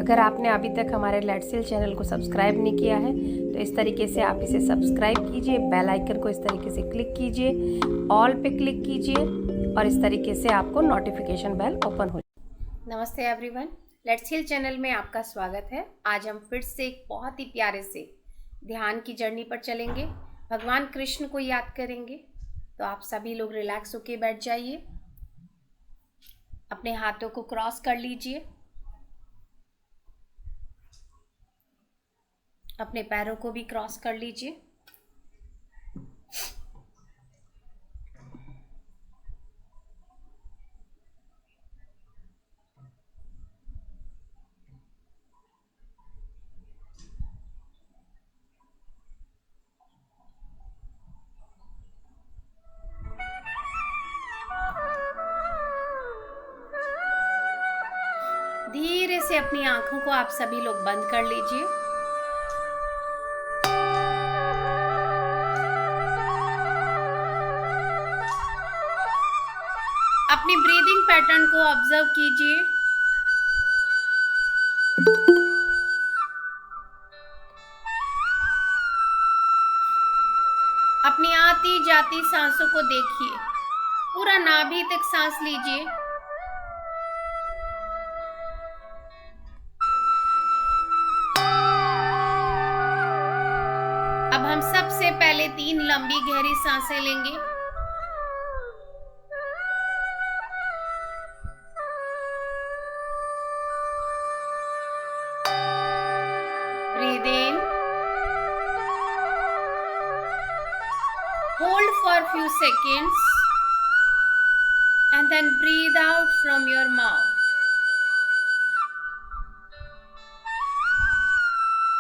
अगर आपने अभी तक हमारे लेट्स हील चैनल को सब्सक्राइब नहीं किया है तो इस तरीके से आप इसे सब्सक्राइब कीजिए, बेल आइकन को इस तरीके से क्लिक कीजिए, ऑल पे क्लिक कीजिए और इस तरीके से आपको नोटिफिकेशन बेल ओपन हो। नमस्ते एवरीवन, लेट्स हील चैनल में आपका स्वागत है। आज हम फिर से एक बहुत ही प्यारे से ध्यान की जर्नी पर चलेंगे, भगवान कृष्ण को याद करेंगे। तो आप सभी लोग रिलैक्स होके बैठ जाइए, अपने हाथों को क्रॉस कर लीजिए, अपने पैरों को भी क्रॉस कर लीजिए। धीरे से अपनी आंखों को आप सभी लोग बंद कर लीजिए। अपनी ब्रीदिंग पैटर्न को ऑब्जर्व कीजिए। अपनी आती जाती सांसों को देखिए। पूरा नाभि तक सांस लीजिए। अब हम सबसे पहले 3 लंबी गहरी सांसें लेंगे। Breathe in, hold for few seconds and then breathe out from your mouth.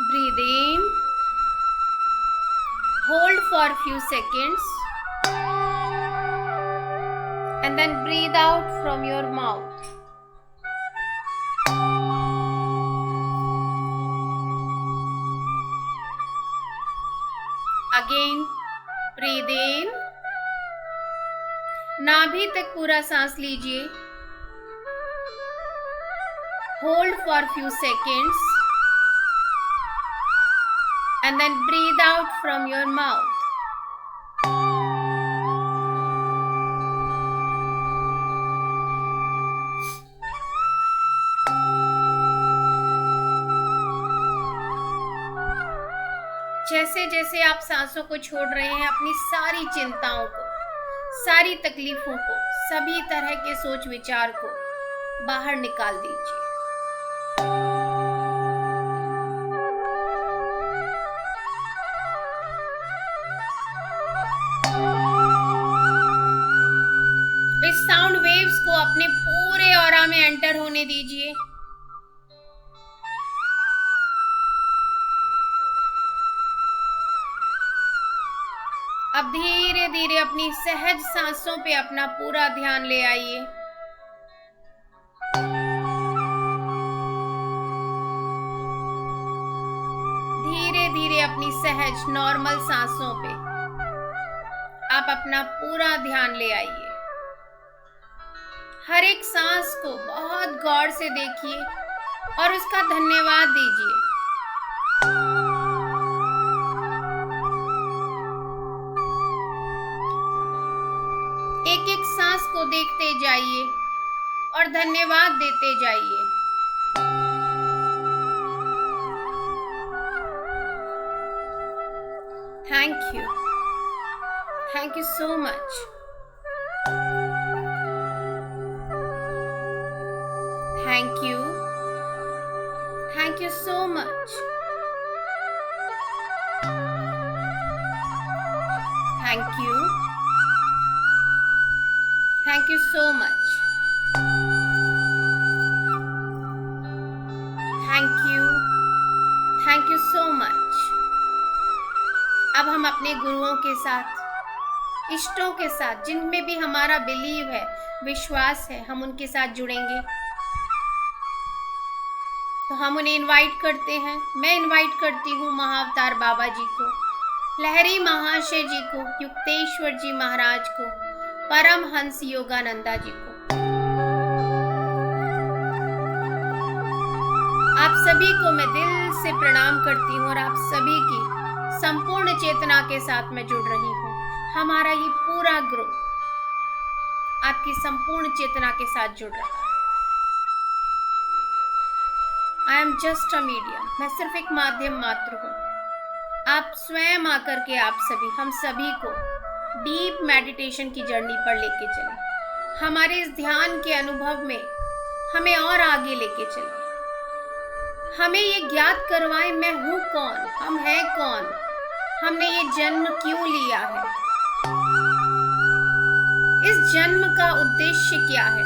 Breathe in, hold for few seconds and then breathe out from your mouth. Again, breathe in, नाभि तक पूरा सांस लीजिए। Hold for few seconds and then breathe out from your mouth. जैसे जैसे आप सांसों को छोड़ रहे हैं, अपनी सारी चिंताओं को, सारी तकलीफों को, सभी तरह के सोच विचार को बाहर निकाल दीजिए। इस साउंड वेव्स को अपने पूरे ऑरा में एंटर होने दीजिए। अब धीरे धीरे अपनी सहज सांसों पे अपना पूरा ध्यान ले आइए। धीरे धीरे अपनी सहज नॉर्मल सांसों पे आप अपना पूरा ध्यान ले आइए। हर एक सांस को बहुत गौर से देखिए और उसका धन्यवाद दीजिए। एक एक सांस को देखते जाइए और धन्यवाद देते जाइए। Thank you so much. Thank you so much. Thank you so much. Thank you so much. अब हम अपने गुरुओं के साथ, इष्टों के साथ, जिनमें भी हमारा बिलीव है, विश्वास है, हम उनके साथ जुड़ेंगे। तो हम उन्हें इनवाइट करते हैं। मैं इनवाइट करती हूँ महाअवतार बाबा जी को, लहरी महाशय जी को, युक्तेश्वर जी महाराज को, परमहंस योगानंदा जी को। आप सभी को मैं दिल से प्रणाम करती हूँ और आप सभी की संपूर्ण चेतना के साथ मैं जुड़ रही हूँ। हमारा ये पूरा ग्रुप आपकी संपूर्ण चेतना के साथ जुड़ रहा है। I am just a medium, मैं सिर्फ एक माध्यम मात्र हूँ। आप स्वयं आकर के आप सभी हम सभी को डीप मेडिटेशन की जर्नी पर लेके चले। हमारे इस ध्यान के अनुभव में हमें और आगे लेके चले। हमें ये ज्ञात करवाएं मैं हूँ कौन, हम हैं कौन, हमने ये जन्म क्यों लिया है, इस जन्म का उद्देश्य क्या है,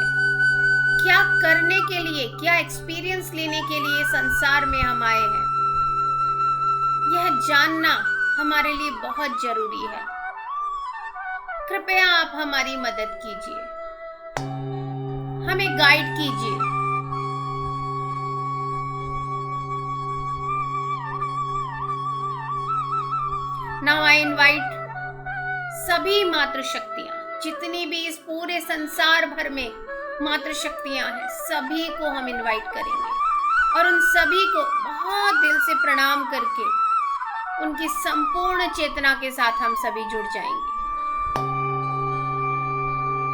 क्या करने के लिए, क्या एक्सपीरियंस लेने के लिए संसार में हम आए हैं। यह जानना हमारे लिए बहुत जरूरी है। कृपया आप हमारी मदद कीजिए, हमें गाइड कीजिए। नाउ आई इनवाइट सभी मातृ शक्तियां, जितनी भी इस पूरे संसार भर में मातृ शक्तियां हैं, सभी को हम इनवाइट करेंगे और उन सभी को बहुत दिल से प्रणाम करके उनकी संपूर्ण चेतना के साथ हम सभी जुड़ जाएंगे।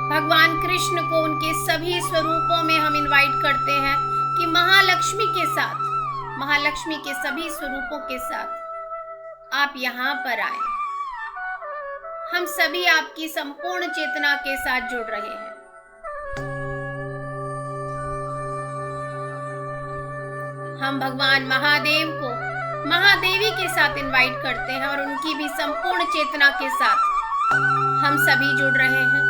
भगवान कृष्ण को उनके सभी स्वरूपों में हम इनवाइट करते हैं कि महालक्ष्मी के साथ, महालक्ष्मी के सभी स्वरूपों के साथ आप यहाँ पर आए। हम सभी आपकी संपूर्ण चेतना के साथ जुड़ रहे हैं। हम भगवान महादेव को महादेवी के साथ इनवाइट करते हैं और उनकी भी संपूर्ण चेतना के साथ हम सभी जुड़ रहे हैं।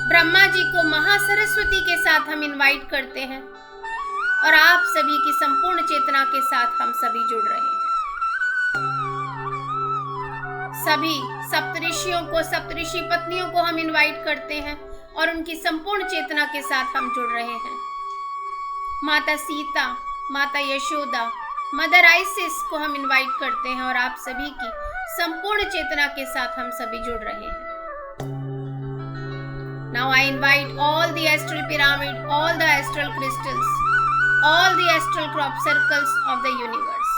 ब्रह्मा जी को महासरस्वती के साथ हम इनवाइट करते हैं और आप सभी की संपूर्ण चेतना के साथ हम सभी जुड़ रहे हैं। सभी सप्तऋषियों को, सप्तऋषि पत्नियों को हम इनवाइट करते हैं और उनकी संपूर्ण चेतना के साथ हम जुड़ रहे हैं। माता सीता, माता यशोदा, मदर आइसिस को हम इनवाइट करते हैं और आप सभी की संपूर्ण चेतना के साथ हम सभी जुड़ रहे हैं। Now I invite all the astral pyramid, all the astral crystals, all the astral crop circles of the universe.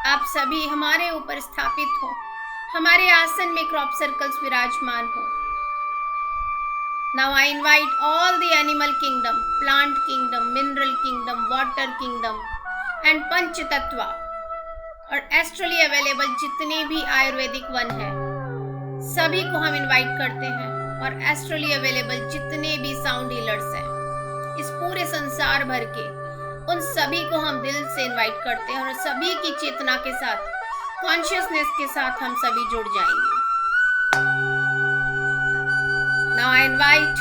आप सभी हमारे ऊपर स्थापित हो, हमारे आसन में क्रॉप सर्कल्स विराजमान हो। Now I invite all the animal kingdom, plant kingdom, mineral kingdom, water kingdom and पंच तत्व और एस्ट्रली अवेलेबल जितने भी आयुर्वेदिक वन है, सभी को हम इनवाइट करते हैं और एस्ट्रली अवेलेबल जितने भी साउंड हीलर्स हैं इस पूरे संसार भर के, उन सभी को हम दिल से इनवाइट करते हैं और सभी की चेतना के साथ, कॉन्शियसनेस के साथ हम सभी जुड़ जाएंगे। Now I invite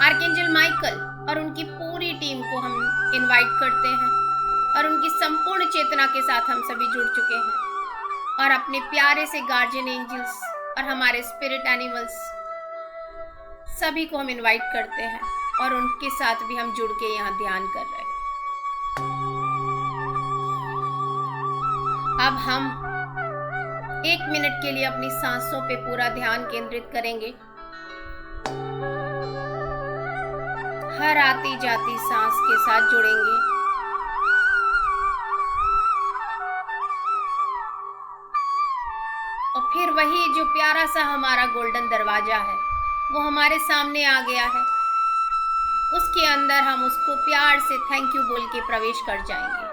archangel Michael और उनकी पूरी टीम को हम इनवाइट करते हैं और उनकी संपूर्ण चेतना के साथ हम सभी जुड़ चुके हैं और अपने प्यारे से गार्जियन एंजल्स और हमारे स्पिरिट एनिमल्स सभी को हम इनवाइट करते हैं और उनके साथ भी हम जुड़ के यहाँ ध्यान कर रहे हैं। अब हम 1 मिनट के लिए अपनी सांसों पे पूरा ध्यान केंद्रित करेंगे। हर आती जाती सांस के साथ जुड़ेंगे। और फिर वही जो प्यारा सा हमारा गोल्डन दरवाजा है वो हमारे सामने आ गया है, उसके अंदर हम उसको प्यार से थैंक यू बोल के प्रवेश कर जाएंगे।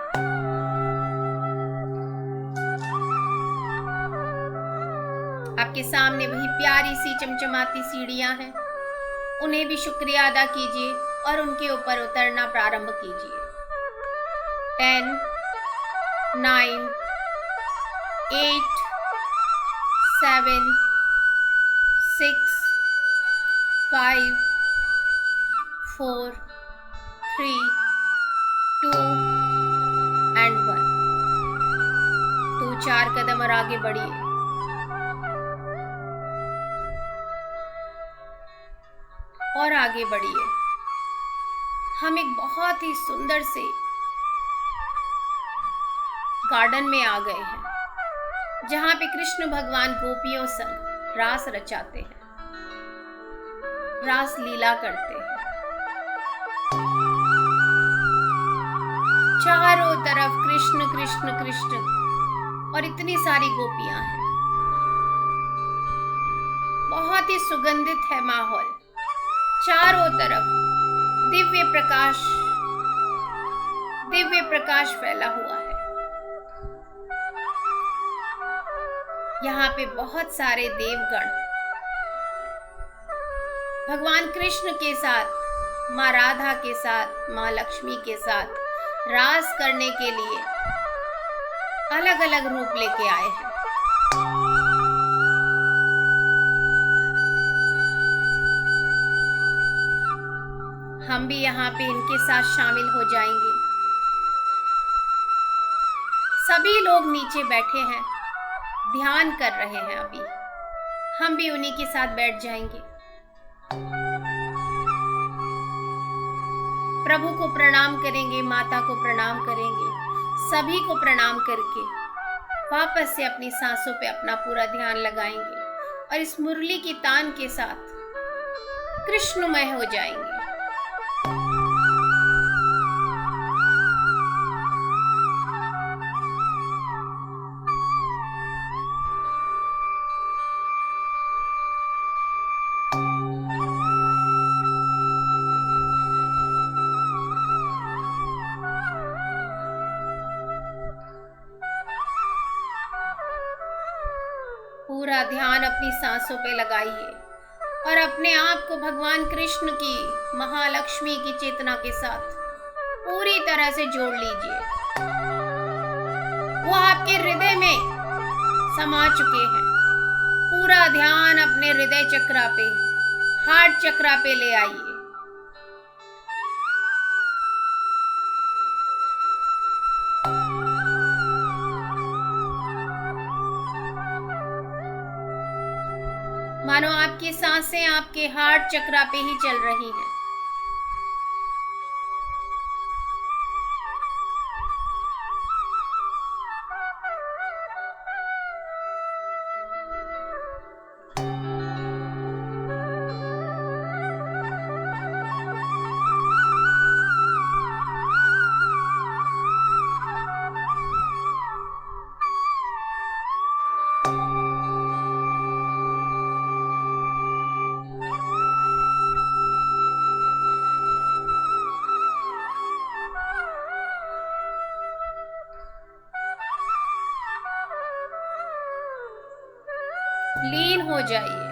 आपके सामने वही प्यारी सी चमचमाती सीढ़ियां हैं, उन्हें भी शुक्रिया अदा कीजिए और उनके ऊपर उतरना प्रारंभ कीजिए। 10, 9, 8, 7, 6, 5, 4, 3, 2 and 1। 2-4 कदम और आगे बढ़िए। और आगे बढ़िए। हम एक बहुत ही सुंदर से गार्डन में आ गए हैं जहां पे कृष्ण भगवान गोपियों संग रास रचाते हैं, रास लीला करते हैं। चारों तरफ कृष्ण कृष्ण कृष्ण और इतनी सारी गोपियां हैं। बहुत ही सुगंधित है माहौल। चारों तरफ दिव्य प्रकाश फैला हुआ है। यहाँ पे बहुत सारे देवगण भगवान कृष्ण के साथ, माँ राधा के साथ, माँ लक्ष्मी के साथ रास करने के लिए अलग अलग रूप लेके आए हैं। हम भी यहाँ पे इनके साथ शामिल हो जाएंगे। सभी लोग नीचे बैठे हैं, ध्यान कर रहे हैं। अभी हम भी उन्हीं के साथ बैठ जाएंगे। प्रभु को प्रणाम करेंगे, माता को प्रणाम करेंगे, सभी को प्रणाम करके वापस से अपनी सांसों पे अपना पूरा ध्यान लगाएंगे और इस मुरली की तान के साथ कृष्णमय हो जाएंगे। पूरा ध्यान अपनी सांसों पे लगाइए और अपने आप को भगवान कृष्ण की, महालक्ष्मी की चेतना के साथ पूरी तरह से जोड़ लीजिए। वो आपके हृदय में समा चुके हैं। पूरा ध्यान अपने हृदय चक्रा पे, हार्ट चक्रा पे ले आइए। मानो आपकी सांसें आपके हार्ट चक्रा पे ही चल रही हैं। लीन हो जाइए।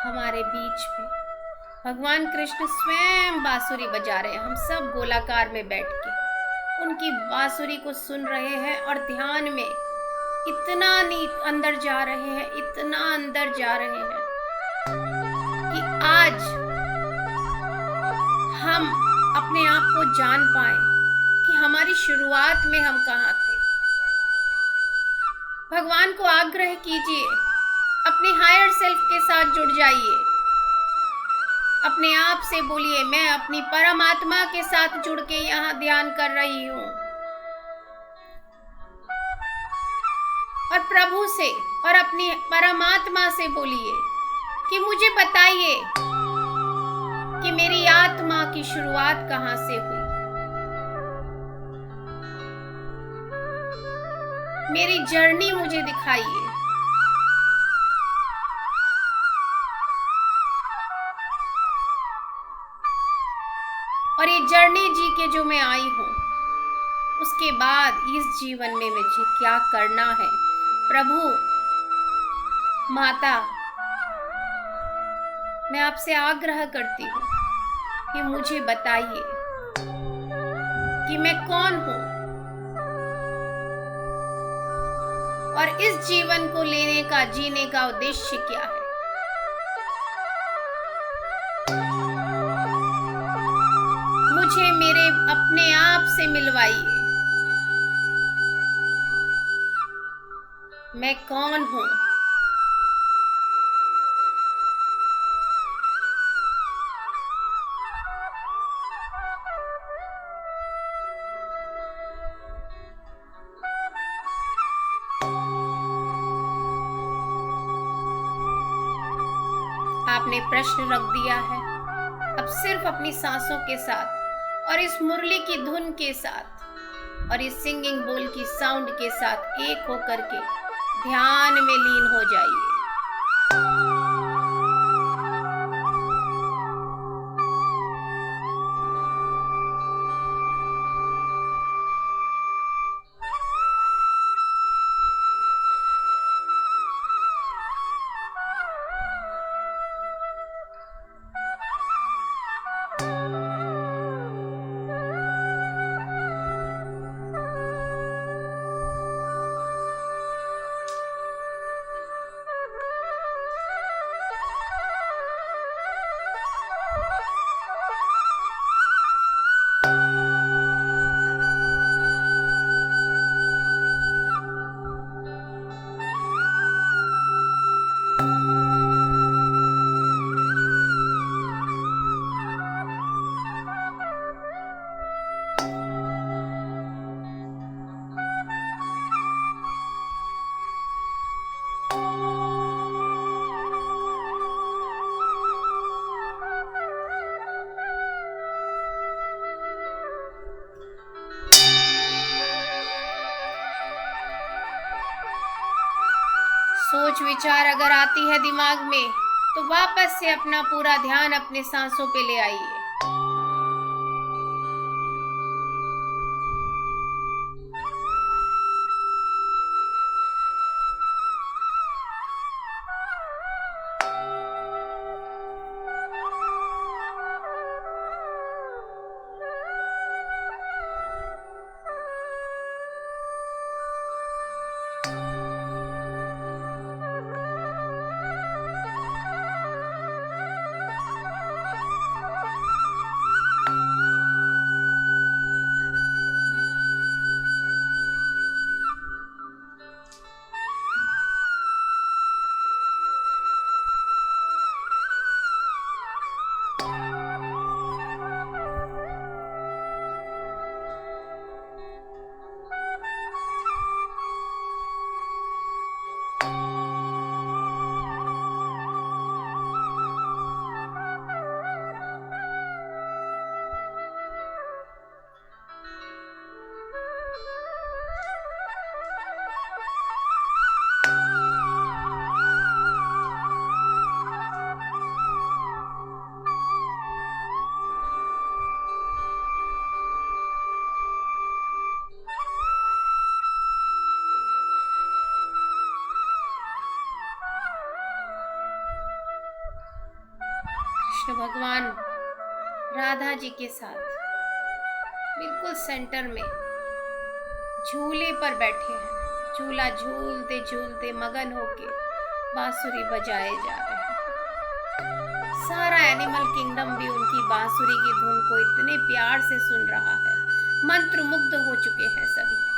हमारे बीच में भगवान कृष्ण स्वयं बांसुरी बजा रहे हैं। हम सब गोलाकार में बैठ के उनकी बांसुरी को सुन रहे हैं और ध्यान में इतना अंदर जा रहे हैं, इतना अंदर जा रहे हैं कि आज हम अपने आप को जान पाए कि हमारी शुरुआत में हम कहाँ थे। भगवान को आग्रह कीजिए, अपने हायर सेल्फ के साथ जुड़ जाइए। अपने आप से बोलिए, मैं अपनी परमात्मा के साथ जुड़ के यहाँ ध्यान कर रही हूँ। और प्रभु से और अपनी परमात्मा से बोलिए कि मुझे बताइए कि मेरी आत्मा की शुरुआत कहाँ से हुई। मेरी जर्नी मुझे दिखाइए। करने जी के जो मैं आई हूँ, उसके बाद इस जीवन में मुझे क्या करना है। प्रभु, माता, मैं आपसे आग्रह करती हूँ कि मुझे बताइए कि मैं कौन हूँ और इस जीवन को लेने का, जीने का उद्देश्य क्या है। मुझे मेरे अपने आप से मिलवाइए, मैं कौन हूँ। आपने प्रश्न रख दिया है। अब सिर्फ अपनी सांसों के साथ और इस मुरली की धुन के साथ और इस सिंगिंग बोल की साउंड के साथ एक होकर के ध्यान में लीन हो जाइए। सोच विचार अगर आती है दिमाग में तो वापस से अपना पूरा ध्यान अपने सांसों पे ले आइए। कृष्ण भगवान राधा जी के साथ बिल्कुल सेंटर में झूले पर बैठे हैं। झूला झूलते झूलते मगन होके बांसुरी बजाए जा रहे हैं। सारा एनिमल किंगडम भी उनकी बांसुरी की धुन को इतने प्यार से सुन रहा है, मंत्र मुग्ध हो चुके हैं सभी।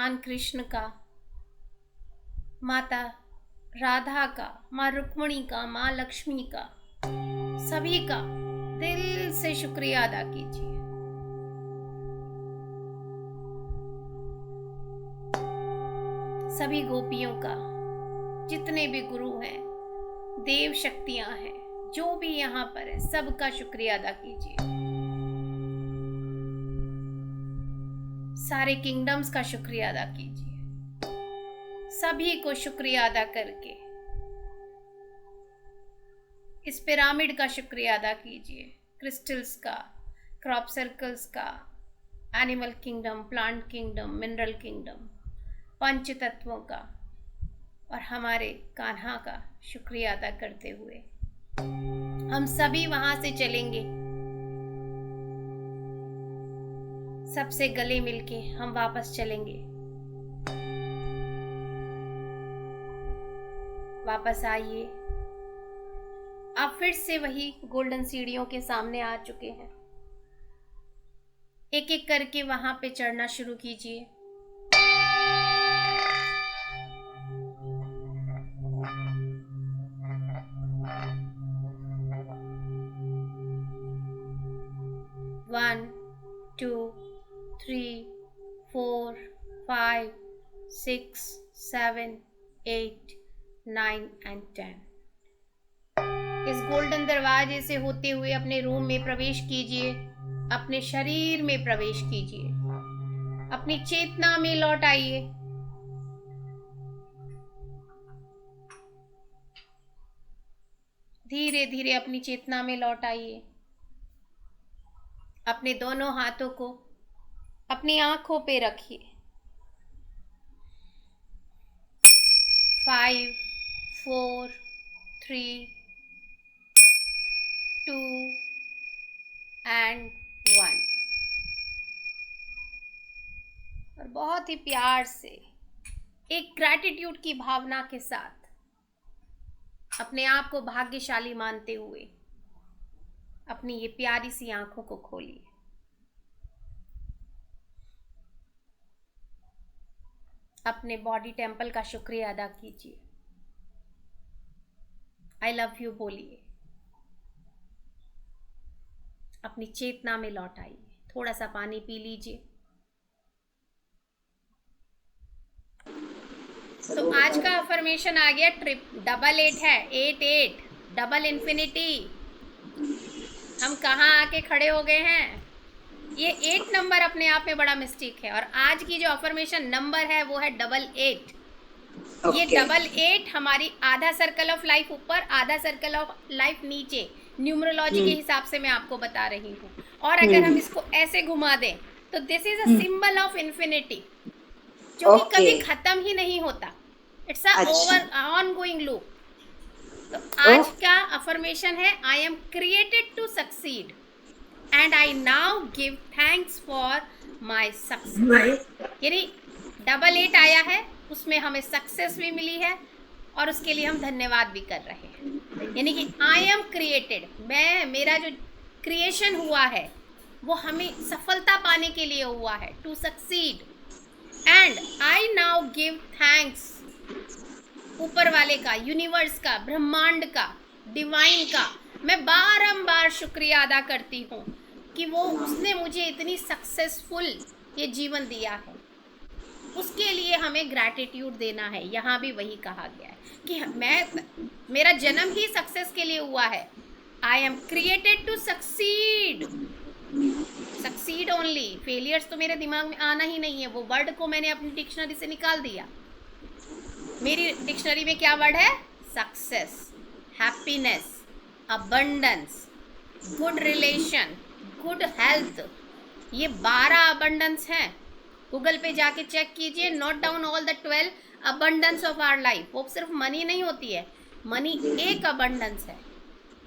भगवान कृष्ण का, माता राधा का, माँ रुक्मिणी का, माँ लक्ष्मी का, सभी का दिल से शुक्रिया अदा कीजिए। सभी गोपियों का, जितने भी गुरु हैं, देव शक्तियां हैं, जो भी यहाँ पर है, सबका शुक्रिया अदा कीजिए। सारे किंगडम्स का शुक्रिया अदा कीजिए। सभी को शुक्रिया अदा करके इस पिरामिड का शुक्रिया अदा कीजिए। क्रिस्टल्स का, क्रॉप सर्कल्स का, animal kingdom, plant kingdom, mineral kingdom, पंच तत्वों का और हमारे कान्हा का शुक्रिया अदा करते हुए हम सभी वहां से चलेंगे। सबसे गले मिलके हम वापस चलेंगे। वापस आइए। आप फिर से वही गोल्डन सीढ़ियों के सामने आ चुके हैं। एक एक करके वहां पे चढ़ना शुरू कीजिए। One, 2, 3, 4, 5, 6, 7, 8, 9 and 10। इस गोल्डन दरवाजे से होते हुए अपने रूम में प्रवेश कीजिए। अपने शरीर में प्रवेश कीजिए। अपनी चेतना में लौट आइए। धीरे धीरे अपनी चेतना में लौट आइए। अपने दोनों हाथों को अपनी आंखों पे रखिए। 5, 4, 3, 2 and 1। और बहुत ही प्यार से एक ग्रैटिट्यूड की भावना के साथ अपने आप को भाग्यशाली मानते हुए अपनी ये प्यारी सी आंखों को खोलिए। अपने बॉडी टेम्पल का शुक्रिया अदा कीजिए। आई लव यू बोलिए। अपनी चेतना में लौट आइए। थोड़ा सा पानी पी लीजिए। तो आज का अफर्मेशन आ गया ट्रिप 88 है। 88 डबल इन्फिनिटी। हम कहाँ आके खड़े हो गए हैं। ये 8 नंबर अपने आप में बड़ा मिस्टेक है। और आज की जो अफर्मेशन नंबर है वो है 88। ये 88 हमारी आधा सर्कल ऑफ लाइफ ऊपर, आधा सर्कल ऑफ लाइफ नीचे, न्यूमरोलॉजी के हिसाब से मैं आपको बता रही हूँ। और अगर हम इसको ऐसे घुमा दें तो this is a symbol of infinity, जो कि कभी खत्म ही नहीं होता। It's a over ongoing loop. तो आज का अफर्मेशन है I am created to succeed and I now give thanks for my success. यानी 88 आया है, उसमें हमें सक्सेस भी मिली है और उसके लिए हम धन्यवाद भी कर रहे हैं। यानी कि आई एम क्रिएटेड, मेरा जो क्रिएशन हुआ है वो हमें सफलता पाने के लिए हुआ है, to succeed. And I now give thanks ऊपर वाले का, यूनिवर्स का, ब्रह्मांड का, डिवाइन का मैं बारंबार शुक्रिया अदा करती हूँ कि वो उसने मुझे इतनी सक्सेसफुल ये जीवन दिया है। उसके लिए हमें ग्रैटिट्यूड देना है। यहाँ भी वही कहा गया है कि मेरा जन्म ही सक्सेस के लिए हुआ है। I am created to succeed, succeed only. Failures तो मेरे दिमाग में आना ही नहीं है। वो वर्ड को मैंने अपनी डिक्शनरी से निकाल दिया। मेरी डिक्शनरी में क्या वर्ड है? Success, happiness, abundance, good relation, good health. ये 12 अबंडेंस हैं। गूगल पे जाके चेक कीजिए, note down all the 12 abundance of our life. वो सिर्फ मनी नहीं होती है, मनी एक अबंडेंस है।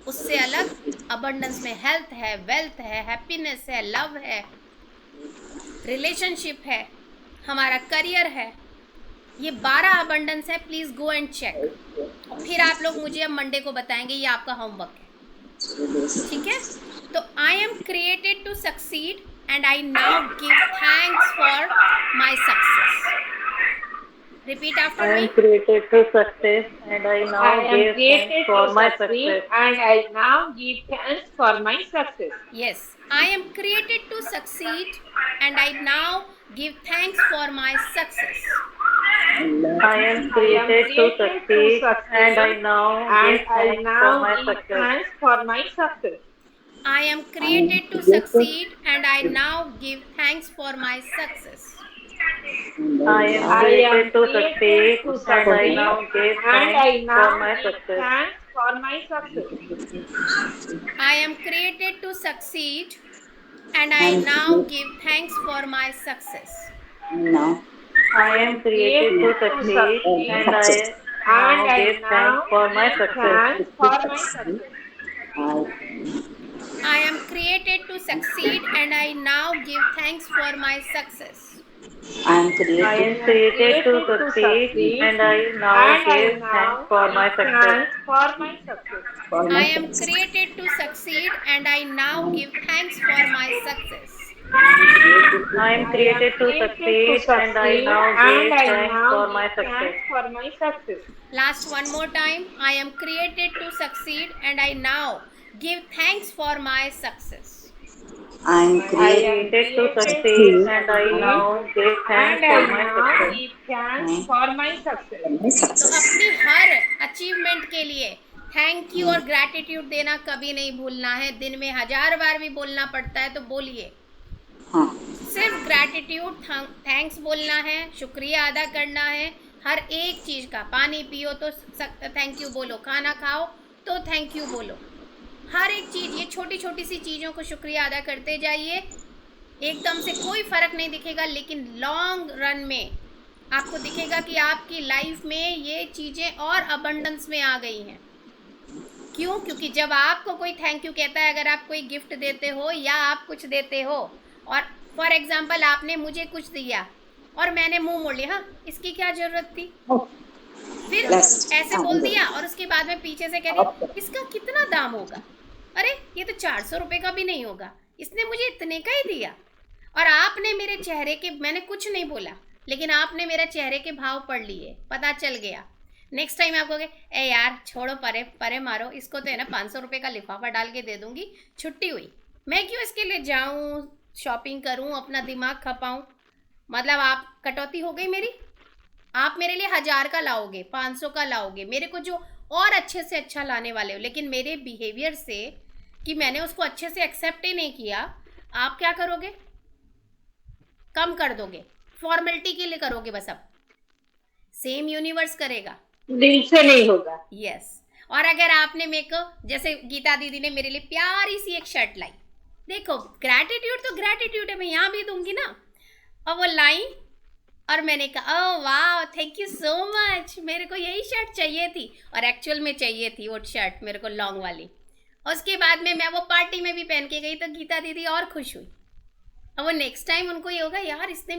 उससे अलग अबंडेंस में हेल्थ है, वेल्थ है, हैप्पीनेस है, लव है, रिलेशनशिप है, हमारा करियर है। ये 12 अबंडेंस है। Please go and check. और फिर आप लोग मुझे अब मंडे को बताएंगे, ये आपका होमवर्क है, ठीक है? तो I am created to succeed and I now give thanks for my success. Repeat after I me. am created to success and I I now am give thanks created to for my succeed success. and I now give thanks for my success. Yes, I am created to succeed and I now give thanks for my success. I am I am created to created to succeed and I succeed now and give I thanks for now my give success. thanks for my success. I am created to succeed and I now give thanks for my success. I am I created am to created succeed to and I succeed now give and thanks I for now my give success. thanks for my success. I am created to succeed and I now give thanks for my success. I I am am created to created to succeed and succeed I and now I give thanks now for my give success. thanks for my success. I am created to succeed and I now give thanks for my success. I I am am created to created to succeed succeed and I now and I give thanks now for give my success. thanks for my success. I am created to succeed and I now give thanks for my success. I am I am created to created to succeed and I succeed now and give I thanks now for give my success. thanks for my success. Last one more time. I am created to succeed and I now give thanks for my success. I am I am created to created to succeed and I succeed now give thanks and I for my now success. give thanks for my success. तो अपनी हर achievement के लिए thank you और gratitude देना कभी नहीं भूलना है. दिन में 1000 बार भी बोलना पड़ता है तो बोलिए. सिर्फ ग्रैटिट्यूड थैंक्स बोलना है, शुक्रिया अदा करना है हर एक चीज का. पानी पियो तो थैंक यू बोलो, खाना खाओ तो थैंक यू बोलो. हर एक चीज, ये छोटी छोटी सी चीजों को शुक्रिया अदा करते जाइए. एकदम से कोई फर्क नहीं दिखेगा, लेकिन लॉन्ग रन में आपको दिखेगा कि आपकी लाइफ में ये चीजें और अबंडेंस में आ गई हैं. क्यों? क्योंकि जब आपको कोई थैंक यू कहता है, अगर आप कोई गिफ्ट देते हो या आप कुछ देते हो और फॉर एग्जाम्पल आपने मुझे कुछ दिया और मैंने मुंह मोड़ लिया, हाँ इसकी क्या जरूरत थी, फिर ऐसे बोल दिया और उसके बाद में पीछे से कह दिया इसका कितना दाम होगा, अरे ये तो 400 रुपए का भी नहीं होगा, इसने मुझे इतने का ही दिया. और आपने मेरे चेहरे के, मैंने कुछ नहीं बोला लेकिन आपने मेरे चेहरे के भाव पढ़ लिए, पता चल गया. नेक्स्ट टाइम आप कहोगे ए यार छोड़ो, परे परे मारो, इसको तो है ना 500 रुपये का लिफाफा डाल के दे दूंगी, छुट्टी हुई, मैं क्यों इसके लिए जाऊं, शॉपिंग करूं, अपना दिमाग खपाऊं. मतलब आप कटौती हो गई मेरी. आप मेरे लिए 1000 का लाओगे, 500 का लाओगे, मेरे को जो और अच्छे से अच्छा लाने वाले हो, लेकिन मेरे बिहेवियर से कि मैंने उसको अच्छे से एक्सेप्ट ही नहीं किया, आप क्या करोगे, कम कर दोगे, फॉर्मेलिटी के लिए करोगे बस. अब सेम यूनिवर्स करेगा, दिल से नहीं होगा. यस. और अगर आपने मेरे को, जैसे गीता दीदी ने मेरे लिए प्यारी सी एक शर्ट लाई, देखो ग्रैटिट्यूड तो ग्रैटिट्यूड है, मैं यहाँ भी दूंगी ना. और वो लाई और मैंने कहा ओह वाह थैंक यू सो मच, मेरे को यही शर्ट चाहिए थी, और एक्चुअल में चाहिए थी वो शर्ट मेरे को लॉन्ग वाली. और उसके बाद में मैं वो पार्टी में भी पहन के गई तो गीता दीदी और खुश हुई. और वो नेक्स्ट टाइम उनको ये होगा यार इसने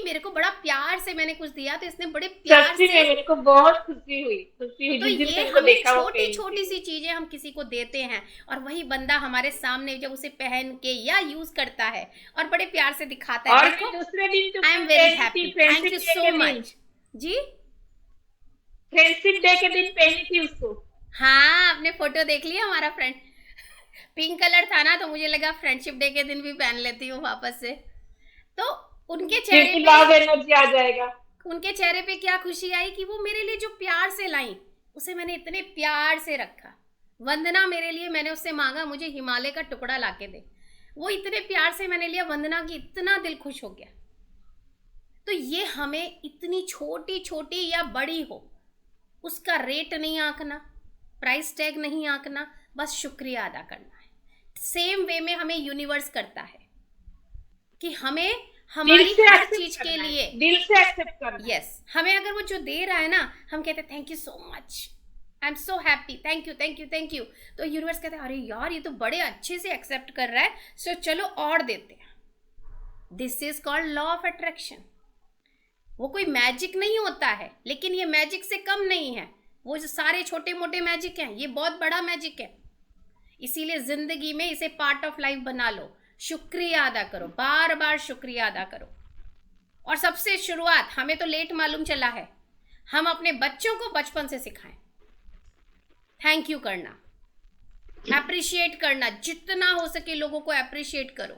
मेरे को बड़ा प्यार से मैंने कुछ दिया तो इसने बड़े प्यार सच्ची से. में मेरे को बहुत खुशी हुई तो जिस दिन ये तुमको हमें देखा वो छोटी पहनती. छोटी सी चीजें हम किसी को देते हैं और वही बंदा हमारे सामने जब उसे पहन के या यूज करता है और बड़े प्यार से दिखाता है, और देखो दूसरे दिन I am very happy, thank you so much. जी फ्रेंडशिप डे के दिन पहनी थी उसको. हाँ, आपने फोटो देख लिया हमारा फ्रेंड. पिंक कलर था ना तो मुझे लगा फ्रेंडशिप डे के दिन भी पहन लेती हूँ वापस से. तो उनके चेहरे क्योंकि लव पे, एनर्जी आ जाएगा. उनके चेहरे पे क्या खुशी आई कि वो मेरे लिए जो प्यार से लाई उसे मैंने इतने प्यार से रखा. वंदना मेरे लिए, मैंने उससे मांगा मुझे हिमालय का टुकड़ा लाके दे, वो इतने प्यार से मैंने लिया वंदना की, इतना दिल खुश हो गया. तो ये हमें इतनी छोटी छोटी या बड़ी हो उसका रेट नहीं आंकना, प्राइस टैग नहीं आंकना, बस शुक्रिया अदा करना है. सेम वे में हमें यूनिवर्स करता है कि हमें हमारी हर चीज के लिए दिल से एक्सेप्ट करना. यस, हमें अगर वो जो दे रहा है ना, हम कहते हैं thank you so much, I am so happy, thank you thank you thank you. तो यूनिवर्स कहते हैं अरे यार ये तो बड़े अच्छे से एक्सेप्ट कर रहा है, सो चलो और देते हैं. This is called law of attraction. वो कोई मैजिक नहीं होता है, लेकिन ये मैजिक से कम नहीं है. वो जो सारे छोटे मोटे मैजिक हैं, ये बहुत बड़ा मैजिक है. इसीलिए जिंदगी में इसे पार्ट ऑफ लाइफ बना लो. शुक्रिया अदा करो, बार बार शुक्रिया अदा करो. और सबसे शुरुआत हमें तो लेट मालूम चला है, हम अपने बच्चों को बचपन से सिखाएं थैंक यू करना, अप्रिशिएट करना, जितना हो सके लोगों को अप्रिशिएट करो।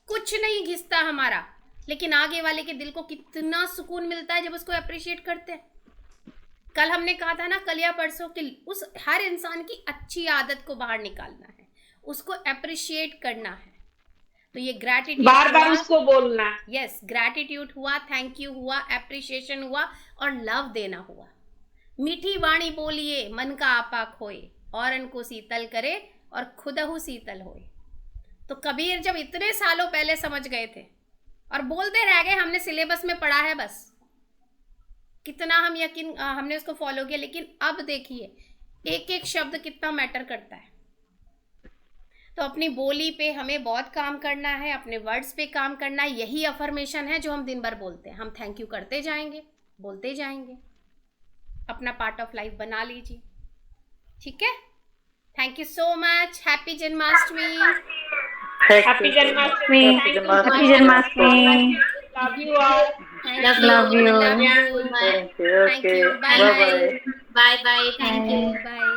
कुछ नहीं घिसता हमारा, लेकिन आगे वाले के दिल को कितना सुकून मिलता है जब उसको अप्रिशिएट करते हैं। कल हमने कहा था ना, कल या परसों, कि उस हर इंसान की अच्छी आदत को बाहर निकालना है, उसको अप्रिशिएट करना है। तो ये ग्रैटिट्यूड, बार बार उसको बोलना। यस, ग्रैटिट्यूड हुआ, थैंक यू हुआ, एप्रिशिएशन हुआ और लव देना हुआ। मीठी वाणी बोलिए मन का आपा खोए, औरन को शीतल करे और खुदहु शीतल होए। तो कबीर जब इतने सालों पहले समझ गए थे और बोलते रह गए, हमने सिलेबस में पढ़ा है बस, कितना हम यकीन हमने उसको फॉलो किया, लेकिन अब देखिए एक एक शब्द कितना मैटर करता है। तो अपनी बोली पे हमें बहुत काम करना है, अपने वर्ड्स पे काम करना है। यही अफर्मेशन है जो हम दिन भर बोलते हैं। हम थैंक यू करते जाएंगे, बोलते जाएंगे, अपना पार्ट ऑफ लाइफ बना लीजिए। ठीक है, thank you so much. Happy Janmashtami. Happy Janmashtami. Happy Janmashtami. Love you all. Love you. Love you. Thank you. Thank Okay. you. Bye Bye bye. bye. Bye bye. Thank you. Bye.